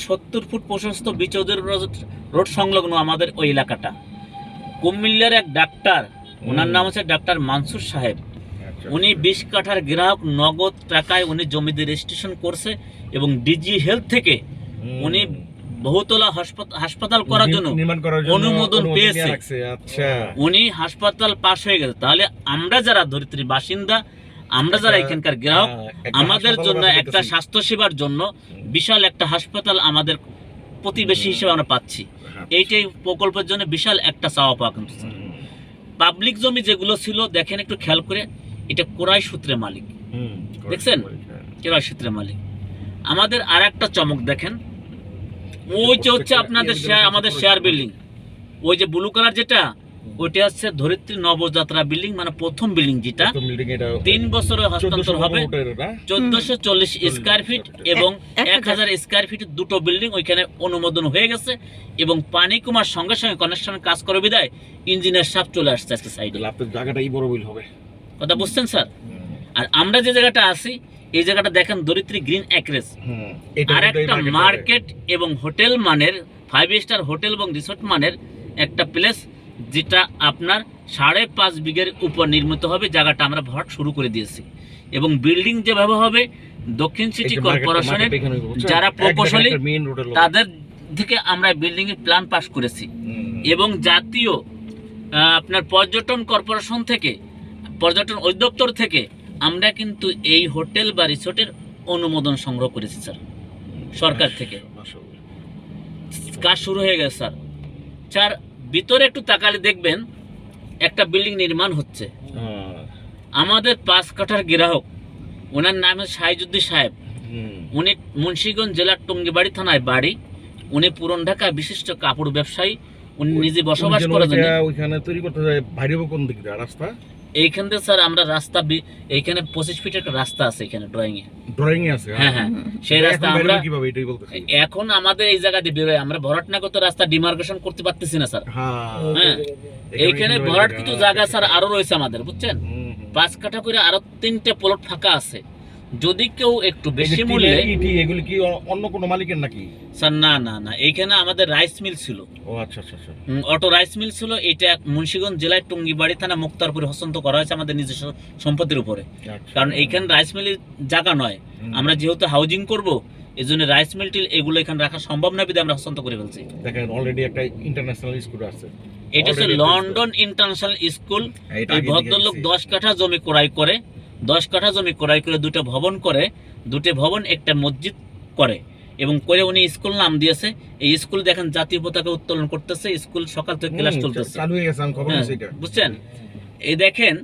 70 foot প্রশস্ত বিচৌধুরী road সংলগ্ন আমাদের ওই এলাকাটা। কুমিল্লার এক ডাক্তার, ওনার নাম হচ্ছে ডাক্তার মানসুর সাহেব, উনি 20 কাঠার গ্রাহক নগদ টাকায় উনি জমিতে রেজিস্ট্রেশন করছে এবং ডিজি হেলথ থেকে উনি বহুতলা হাসপাতাল করার জন্য অনুমোদন পেয়েছে। উনি হাসপাতাল পাশ হয়ে গেছে। তাহলে আমরা যারা ধরিত্রী বাসিন্দা, আমরা যারা এখানকার গ্রাহক, আমাদের জন্য একটা স্বাস্থ্য সেবার জন্য বিশাল একটা হাসপাতাল আমাদের প্রতিবেশী হিসেবে আমরা পাচ্ছি। এইটাই প্রকল্পের জন্য বিশাল একটা চাওয়া পাওয়া। কিন্তু পাবলিক জমি যেগুলো ছিল দেখেন একটু খেয়াল করে, এটা কোরাই সূত্রে মালিক, দেখছেন কোরাই সূত্রে মালিক। আমাদের আর একটা চমক দেখেন, ওই যে হচ্ছে আপনাদের শেয়ার, আমাদের শেয়ার বিল্ডিং, ওই যে ব্লু কালার যেটা, ওইটা হচ্ছে ধরিত্রী নবযাত্রা বিল্ডিং, মানে প্রথম বিল্ডিং, যেটা 3 বছরে হস্তান্তর হবে। 1440 স্কয়ার ফিট এবং 1000 স্কয়ার ফিট দুটো বিল্ডিং ওইখানে অনুমোদন হয়ে গেছে এবং পানি কমার সঙ্গে সঙ্গে কানেকশনের কাজ করে বিদায় ইঞ্জিনিয়ার সাহেব চলে আসছে আজকে সাইডে। জায়গাটাই বড় বিল হবে, কথা বুঝছেন স্যার? আর আমরা যে জায়গাটা আছি, এই জায়গাটা দেখেন ধরিত্রী গ্রিন অ্যাক্রেস, আর একটা মার্কেট এবং হোটেল মানের, 5 স্টার হোটেল এবং রিসোর্ট মানের একটা প্লেস, যেটা আপনার 5.5 বিঘের উপর নির্মিত হবে। জায়গাটা আমরা ভরাট শুরু করে দিয়েছি এবং বিল্ডিং যেভাবে হবে, দক্ষিণ সিটি কর্পোরেশনের যারা প্রকৌশলী তাদের থেকে আমরা বিল্ডিং এর প্ল্যান পাস করেছি এবং জাতীয় আপনার পর্যটন কর্পোরেশন থেকে, পর্যটন অধিদপ্তর থেকে আমরা কিন্তু এই হোটেল বা রিসোর্টের অনুমোদন সংগ্রহ করেছি স্যার, সরকার থেকে। কাজ শুরু হয়ে গেছে স্যার। স্যার ভিতরে একটু তাকালে দেখবেন একটা বিল্ডিং নির্মাণ হচ্ছে। আমাদের 5 কাঠার গ্রাহক, ওনার নাম হচ্ছে শাহিজুদ্দিন সাহেব, উনি মুন্সিগঞ্জ জেলার টঙ্গিবাড়ি থানায় বাড়ি। উনি পুরান ঢাকা বিশিষ্ট কাপড় ব্যবসায়ী, উনি নিজে বসবাস করেন। ওইখানে তৈরি করতে যায় বাইরে কোন দিক দিয়ে রাস্তা? এইখান থেকে স্যার আমরা রাস্তা, এইখানে 25 ফিটের একটা রাস্তা আছে এখানে ড্রয়িং এ আছে। হ্যাঁ হ্যাঁ, সেই রাস্তা আমরা কিভাবে এটাই বলতেছি। এখন আমাদের এই জায়গা দিয়ে বের হয়, আমরা ভরাটনাগত রাস্তা ডিমার্কেশন করতে পারতেছি না স্যার। হ্যাঁ, এইখানে ভরাট কিছু জায়গা স্যার আরো রয়েছে আমাদের, বুঝছেন? 5 কাঠা করে আরো 3টে প্লট ফাঁকা আছে। যদি কেউ একটু বেশি মূল্যে, এগুলি কি অন্য কোনো মালিকের নাকি স্যার? না না না, এইখানে আমাদের রাইস মিল ছিল। ও আচ্ছা আচ্ছা আচ্ছা, অটো রাইস মিল ছিল। এটা মুন্সিগঞ্জ জেলায় টঙ্গিবাড়ি থানা মুক্তারপুরে হস্তান্তর করা হয়েছে আমাদের নিজস্ব সম্পত্তির উপরে। কারণ এইখানে রাইস মিলের জায়গা নয়, আমরা যেহেতু হাউজিং করব, এই জন্য রাইস মিল টিল এগুলো এখানে রাখা সম্ভব না, বিধায় আমরা হস্তান্তর করে ফেলছি। দেখেন অলরেডি একটা ইন্টারন্যাশনাল স্কুল আছে, এটা হচ্ছে লন্ডন ইন্টারন্যাশনাল স্কুল। এই ভদ্রলোক 10 কাঠা জমি ক্রয় করে, 10 কাঠা জমি ক্রয় করে 2টা ভবন করে, 2টে ভবন একটা মসজিদ করে এবং করে উনি স্কুল নাম দিয়েছে। এই স্কুল দেখেন জাতীয় পতাকা উত্তোলন করতেছে, স্কুল সকাল থেকে ক্লাস চলতেছে, বুঝছেন? এই দেখেন